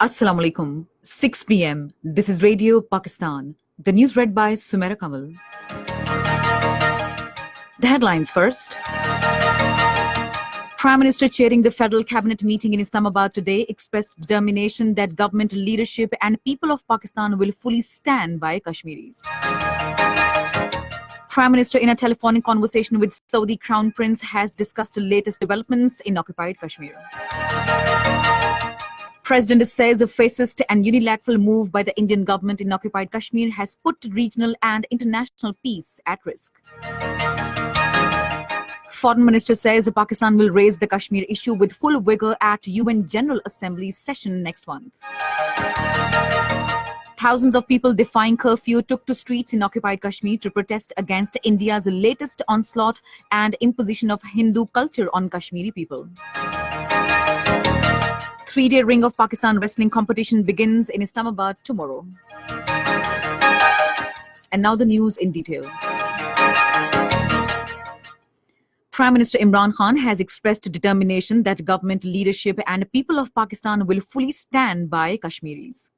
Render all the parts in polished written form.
Assalamu alaikum. 6 p.m. This is Radio Pakistan. The news read by Sumera Kamal. The headlines first. Prime Minister chairing the Federal Cabinet meeting in Islamabad today expressed determination that government leadership and people of Pakistan will fully stand by Kashmiris. Prime Minister in a telephonic conversation with Saudi Crown Prince has discussed the latest developments in occupied Kashmir. President says a fascist and unilateral move by the Indian government in occupied Kashmir has put regional and international peace at risk. Foreign Minister says Pakistan will raise the Kashmir issue with full vigor at UN General Assembly session next month. Thousands of people defying curfew took to streets in occupied Kashmir to protest against India's latest onslaught and imposition of Hindu culture on Kashmiri people. Three-day Ring of Pakistan wrestling competition begins in Islamabad tomorrow. And now the news in detail. Prime Minister Imran Khan has expressed determination that government leadership and people of Pakistan will fully stand by Kashmiris.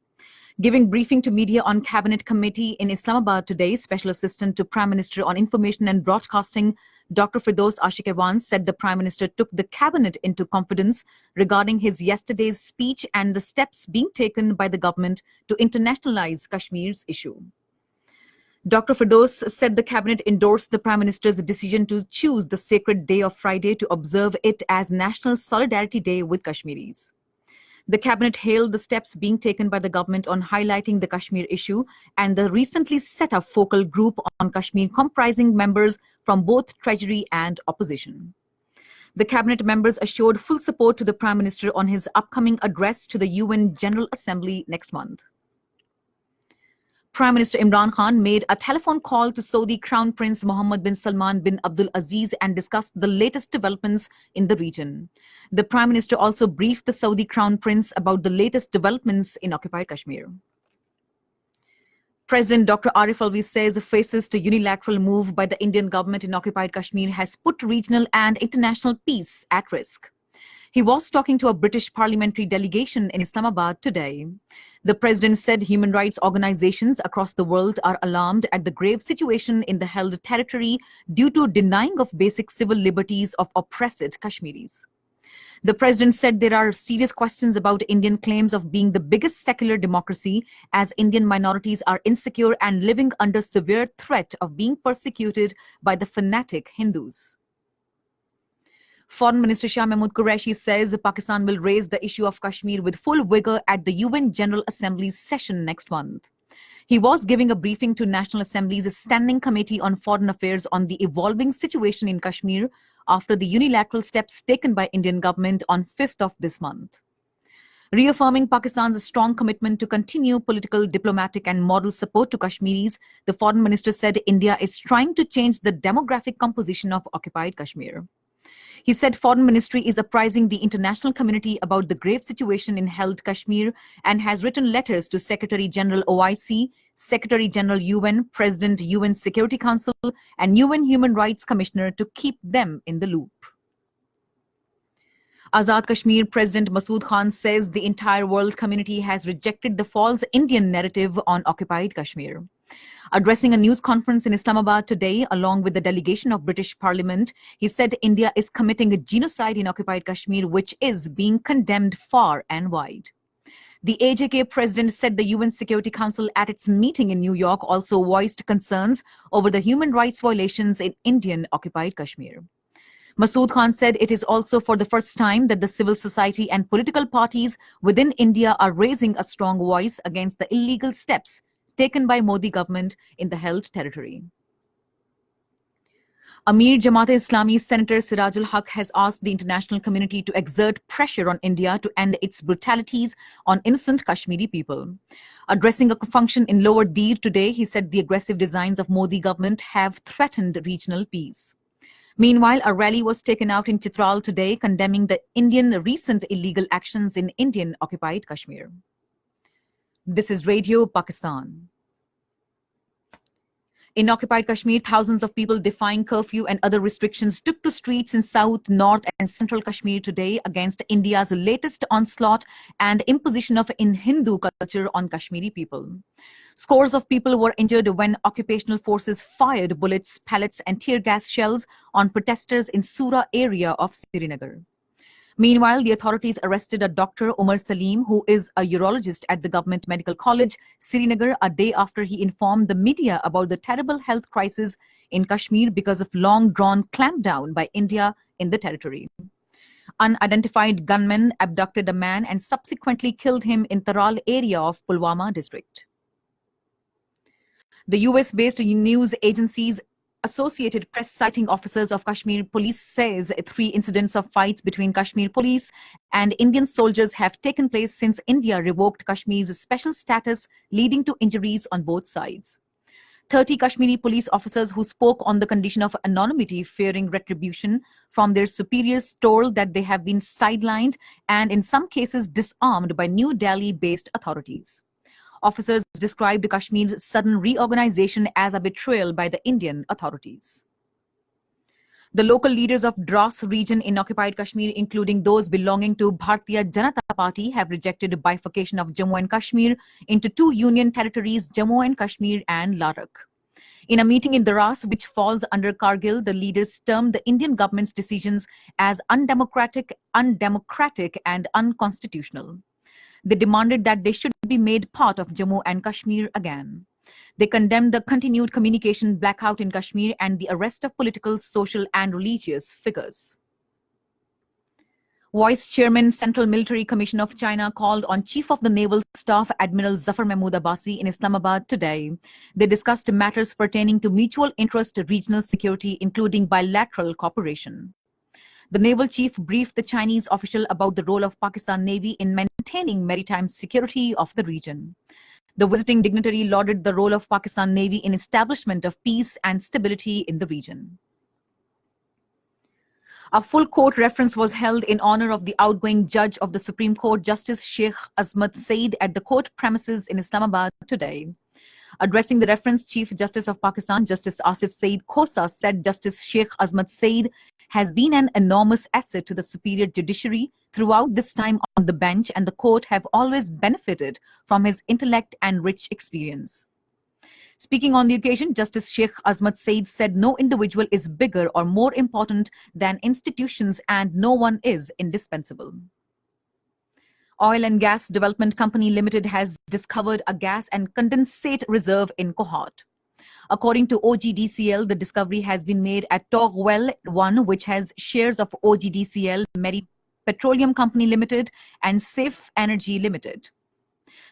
Giving briefing to media on Cabinet Committee in Islamabad today, Special Assistant to Prime Minister on Information and Broadcasting, Dr. Firdaus Ashik Ewan, said the Prime Minister took the Cabinet into confidence regarding his yesterday's speech and the steps being taken by the government to internationalize Kashmir's issue. Dr. Firdaus said the Cabinet endorsed the Prime Minister's decision to choose the sacred day of Friday to observe it as National Solidarity Day with Kashmiris. The Cabinet hailed the steps being taken by the government on highlighting the Kashmir issue and the recently set up focal group on Kashmir comprising members from both Treasury and opposition. The Cabinet members assured full support to the Prime Minister on his upcoming address to the UN General Assembly next month. Prime Minister Imran Khan made a telephone call to Saudi Crown Prince Mohammed bin Salman bin Abdul Aziz and discussed the latest developments in the region. The Prime Minister also briefed the Saudi Crown Prince about the latest developments in occupied Kashmir. President Dr. Arif Alvi says a fascist unilateral move by the Indian government in occupied Kashmir has put regional and international peace at risk. He was talking to a British parliamentary delegation in Islamabad today. The president said human rights organizations across the world are alarmed at the grave situation in the held territory due to denying of basic civil liberties of oppressed Kashmiris. The president said there are serious questions about Indian claims of being the biggest secular democracy, as Indian minorities are insecure and living under severe threat of being persecuted by the fanatic Hindus. Foreign Minister Shah Mahmood Qureshi says Pakistan will raise the issue of Kashmir with full vigor at the UN General Assembly's session next month. He was giving a briefing to National Assembly's Standing Committee on Foreign Affairs on the evolving situation in Kashmir after the unilateral steps taken by Indian government on 5th of this month. Reaffirming Pakistan's strong commitment to continue political, diplomatic and moral support to Kashmiris, the Foreign Minister said India is trying to change the demographic composition of occupied Kashmir. He said Foreign Ministry is apprising the international community about the grave situation in held Kashmir and has written letters to Secretary General OIC, Secretary General UN, President UN Security Council and UN Human Rights Commissioner to keep them in the loop. Azad Kashmir President Masood Khan says the entire world community has rejected the false Indian narrative on occupied Kashmir. Addressing a news conference in Islamabad today, along with the delegation of British Parliament, he said India is committing a genocide in occupied Kashmir, which is being condemned far and wide. The AJK president said the UN Security Council at its meeting in New York also voiced concerns over the human rights violations in Indian occupied Kashmir. Masood Khan said it is also for the first time that the civil society and political parties within India are raising a strong voice against the illegal steps taken by Modi government in the held territory. Amir Jamaat-e-Islami Senator Siraj al-Haq has asked the international community to exert pressure on India to end its brutalities on innocent Kashmiri people. Addressing a function in Lower Dir today, he said the aggressive designs of Modi government have threatened regional peace. Meanwhile, a rally was taken out in Chitral today condemning the Indian recent illegal actions in Indian-occupied Kashmir. This is Radio Pakistan. In occupied Kashmir, thousands of people defying curfew and other restrictions took to streets in South, North, and Central Kashmir today against India's latest onslaught and imposition of Hindu culture on Kashmiri people. Scores of people were injured when occupational forces fired bullets, pellets, and tear gas shells on protesters in Sura area of Srinagar. Meanwhile, the authorities arrested a Dr. Umar Salim, who is a urologist at the Government Medical College, Srinagar, a day after he informed the media about the terrible health crisis in Kashmir because of long-drawn clampdown by India in the territory. Unidentified gunmen abducted a man and subsequently killed him in Taral area of Pulwama district. The US-based news agency's Associated Press citing officers of Kashmir Police says 3 incidents of fights between Kashmir Police and Indian soldiers have taken place since India revoked Kashmir's special status, leading to injuries on both sides. 30 Kashmiri police officers who spoke on the condition of anonymity fearing retribution from their superiors told that they have been sidelined and in some cases disarmed by New Delhi-based authorities. Officers described Kashmir's sudden reorganization as a betrayal by the Indian authorities. The local leaders of Dras region in occupied Kashmir, including those belonging to Bharatiya Janata Party, have rejected bifurcation of Jammu and Kashmir into 2 union territories, Jammu and Kashmir and Ladakh. In a meeting in Dras, which falls under Kargil, the leaders termed the Indian government's decisions as undemocratic and unconstitutional. They demanded that they should be made part of Jammu and Kashmir again. They condemned the continued communication blackout in Kashmir and the arrest of political, social, and religious figures. Vice Chairman Central Military Commission of China called on Chief of the Naval Staff Admiral Zafar Mahmood Abbasi in Islamabad today. They discussed matters pertaining to mutual interest, regional security, including bilateral cooperation. The naval chief briefed the Chinese official about the role of Pakistan Navy in maintaining maritime security of the region. The visiting dignitary lauded the role of Pakistan Navy in establishment of peace and stability in the region. A full court reference was held in honor of the outgoing judge of the Supreme Court, Justice Sheikh Azmat Saeed, at the court premises in Islamabad today. Addressing the reference, Chief Justice of Pakistan, Justice Asif Saeed Khosa, said Justice Sheikh Azmat Saeed has been an enormous asset to the superior judiciary throughout this time on the bench, and the court have always benefited from his intellect and rich experience. Speaking on the occasion, Justice Sheikh Azmat Saeed said no individual is bigger or more important than institutions and no one is indispensable. Oil and Gas Development Company Limited has discovered a gas and condensate reserve in Kohat. According to OGDCL, the discovery has been made at Torwell 1, which has shares of OGDCL, Meri Petroleum Company Limited, and Safe Energy Limited.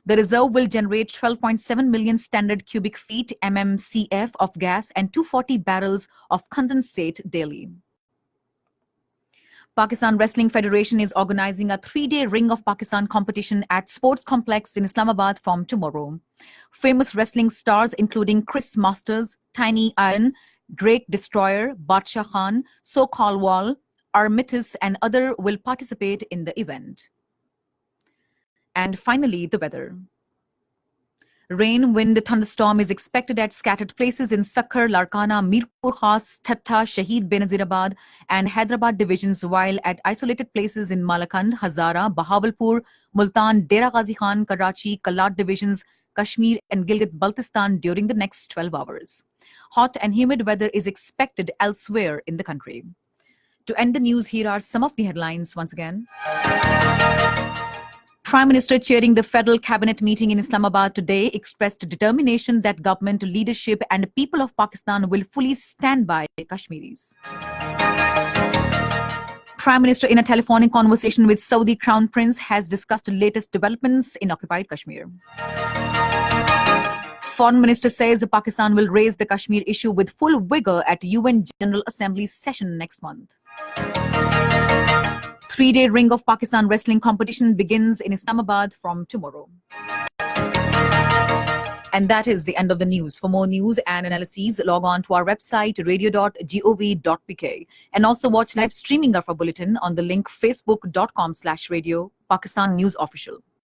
The reserve will generate 12.7 million standard cubic feet (mmcf) of gas and 240 barrels of condensate daily. Pakistan Wrestling Federation is organizing a 3-day Ring of Pakistan competition at Sports Complex in Islamabad from tomorrow. Famous wrestling stars including Chris Masters, Tiny Iron, Drake Destroyer, Badshah Khan, So-Called Wall, Armitage, and others will participate in the event. And finally, the weather. Rain, wind, thunderstorm is expected at scattered places in Sakkar, Larkana, Mirpur Khas, Thatta, Shahid Benazirabad, and Hyderabad divisions, while at isolated places in Malakand, Hazara, Bahawalpur, Multan, Dera Ghazi Khan, Karachi, Kalat divisions, Kashmir, and Gilgit-Baltistan during the next 12 hours. Hot and humid weather is expected elsewhere in the country. To end the news, here are some of the headlines once again. Prime Minister chairing the Federal Cabinet meeting in Islamabad today expressed determination that government leadership and people of Pakistan will fully stand by Kashmiris. Prime Minister, in a telephonic conversation with Saudi Crown Prince, has discussed the latest developments in occupied Kashmir. Foreign Minister says Pakistan will raise the Kashmir issue with full vigor at UN General Assembly session next month. 3-day Ring of Pakistan wrestling competition begins in Islamabad from tomorrow. And that is the end of the news. For more news and analyses, log on to our website, radio.gov.pk, and also watch live streaming of our bulletin on the link facebook.com/radio Pakistan News Official.